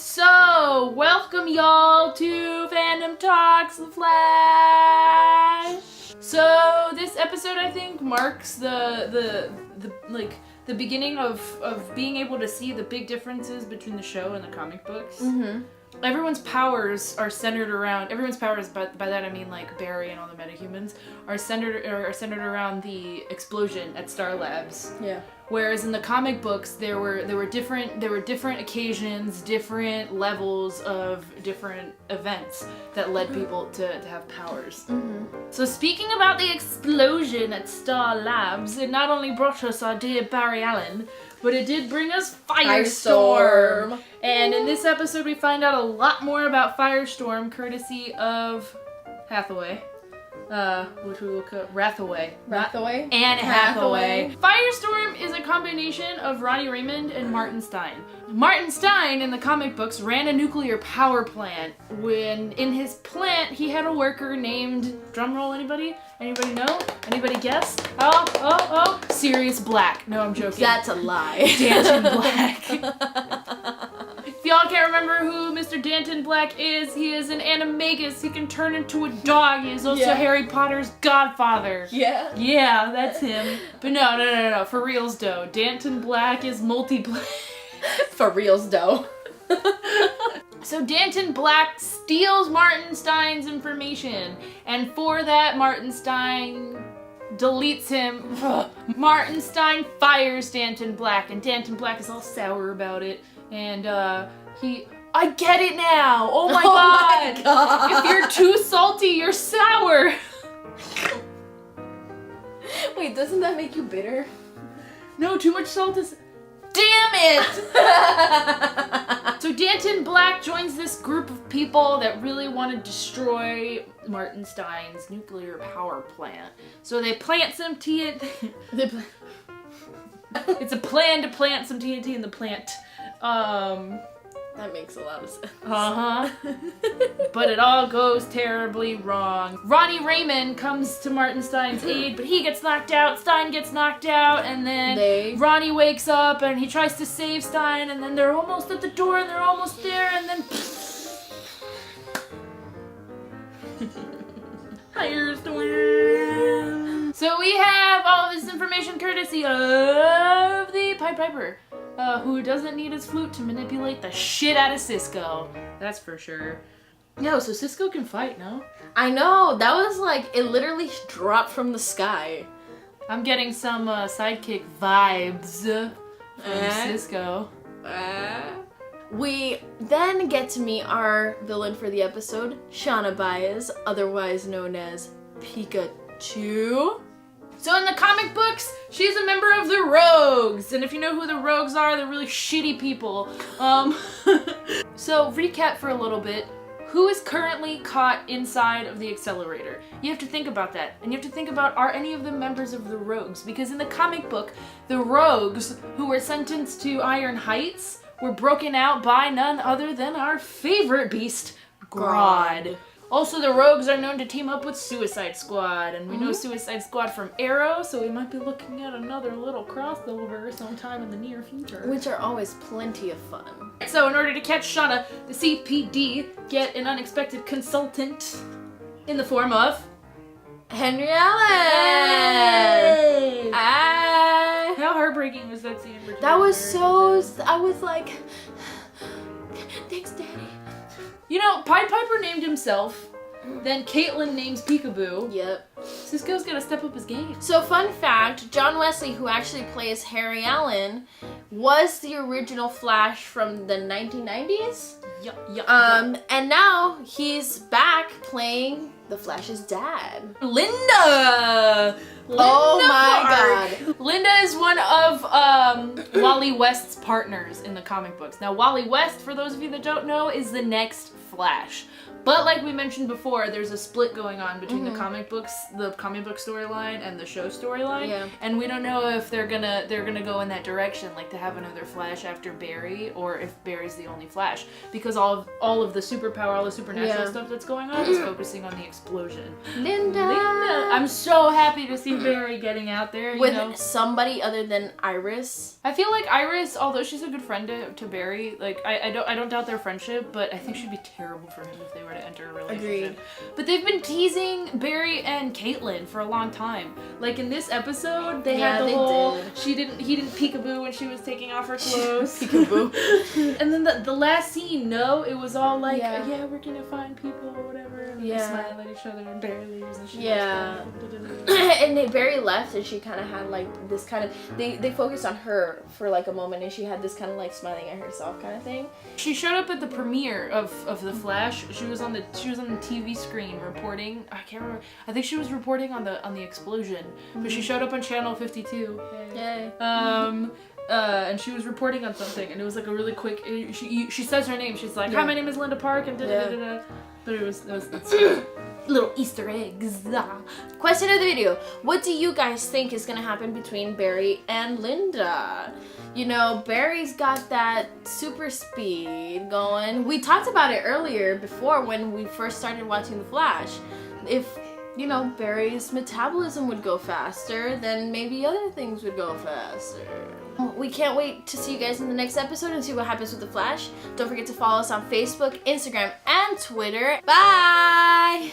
So, welcome y'all to FandomTalks, The Flash. So, this episode I think marks the beginning of being able to see the big differences between the show and the comic books. Mm-hmm. Everyone's powers are centered around, by that I mean like Barry and all the metahumans, are centered around the explosion at Star Labs. Yeah. Whereas in the comic books, there were different occasions, different levels of different events that led people to have powers. Mm-hmm. So speaking about the explosion at Star Labs, it not only brought us our dear Barry Allen, but it did bring us Firestorm. And in this episode, we find out a lot more about Firestorm, courtesy of Hathaway. Which we will call Rathaway. Rathaway? Anne Hathaway. Firestorm is a combination of Ronnie Raymond and Martin Stein. Martin Stein, in the comic books, ran a nuclear power plant. When in his plant, he had a worker named, drumroll anybody? Anybody know? Anybody guess? Oh, Sirius Black. No, I'm joking. That's a lie. Danton Black. If y'all can't remember who Mr. Danton Black is, he is an animagus. He can turn into a dog. He is also Harry Potter's godfather. Yeah. Yeah, that's him. But no. For reals, though. Danton Black is multiplayer. For reals, though. So Danton Black steals Martin Stein's information. And for that, Martin Stein deletes him. Martin Stein fires Danton Black. And Danton Black is all sour about it. And I get it now! Oh my god! If you're too salty, you're sour! Wait, doesn't that make you bitter? No, too much salt is... Damn it! So Danton Black joins this group of people that really want to destroy Martin Stein's nuclear power plant. So they plant some TNT... It's a plan to plant some TNT in the plant. That makes a lot of sense. But it all goes terribly wrong. Ronnie Raymond comes to Martin Stein's aid, but he gets knocked out, Stein gets knocked out, and then Ronnie wakes up and he tries to save Stein, and then they're almost at the door and they're almost there, and then... Firestorm! So we have all this information courtesy of the Pied Piper. Who doesn't need his flute to manipulate the shit out of Cisco. That's for sure. Yo, so Cisco can fight, no? I know, that was like, it literally dropped from the sky. I'm getting some sidekick vibes from Cisco. We then get to meet our villain for the episode, Shauna Baez, otherwise known as Pikachu. So in the comic books, she's a member of the Rogues. And if you know who the Rogues are, they're really shitty people. So recap for a little bit. Who is currently caught inside of the accelerator? You have to think about that. And you have to think about, are any of them members of the Rogues? Because in the comic book, the Rogues, who were sentenced to Iron Heights, were broken out by none other than our favorite beast, Grodd. Also, the Rogues are known to team up with Suicide Squad, and we know Suicide Squad from Arrow, so we might be looking at another little crossover sometime in the near future. Which are always plenty of fun. So in order to catch Shauna, the CPD get an unexpected consultant in the form of... Henry Allen! Hey! How heartbreaking was that scene? That was so... I was like... Thanks, Daddy. You know, Pied Piper named himself, then Caitlin names Peekaboo. Yep. Cisco's gotta step up his game. So fun fact, John Wesley, who actually plays Harry Allen, was the original Flash from the 1990s. And now he's back playing the Flash's dad. Linda! Oh my god. Linda is one of Wally West's partners in the comic books. Now, Wally West, for those of you that don't know, is the next Flash. But like we mentioned before, there's a split going on between the comic book storyline and the show storyline. Yeah. And we don't know if they're gonna go in that direction, like to have another Flash after Barry, or if Barry's the only Flash, because all of the superpower, all the supernatural stuff that's going on is focusing on the explosion. Linda. I'm so happy to see Barry getting out there. With somebody other than Iris. I feel like Iris, although she's a good friend to Barry, like I don't doubt their friendship, but I think she'd be terrible for him if they were to enter a relationship. Agreed. But they've been teasing Barry and Caitlin for a long time. Like in this episode, they had the whole he didn't peekaboo when she was taking off her clothes. Peekaboo. And then the last scene, it was all like, yeah, we're gonna find people or whatever. And they smile at each other and Barry leaves and she and Barry left and she kind of had like this kind of they focused on her for like a moment and she had this kind of like smiling at herself kind of thing. She showed up at the premiere of The Flash. She was on the TV screen reporting. I can't remember. I think she was reporting on the explosion. But she showed up on channel 52. Yay. And she was reporting on something, and it was like a really quick. She says her name. She's like, "Hi, my name is Linda Park," and da da da da. But it was little Easter eggs. Question of the video: what do you guys think is gonna happen between Barry and Linda? You know, Barry's got that super speed going. We talked about it earlier before when we first started watching The Flash. If, you know, Barry's metabolism would go faster, then maybe other things would go faster. We can't wait to see you guys in the next episode and see what happens with The Flash. Don't forget to follow us on Facebook, Instagram, and Twitter. Bye!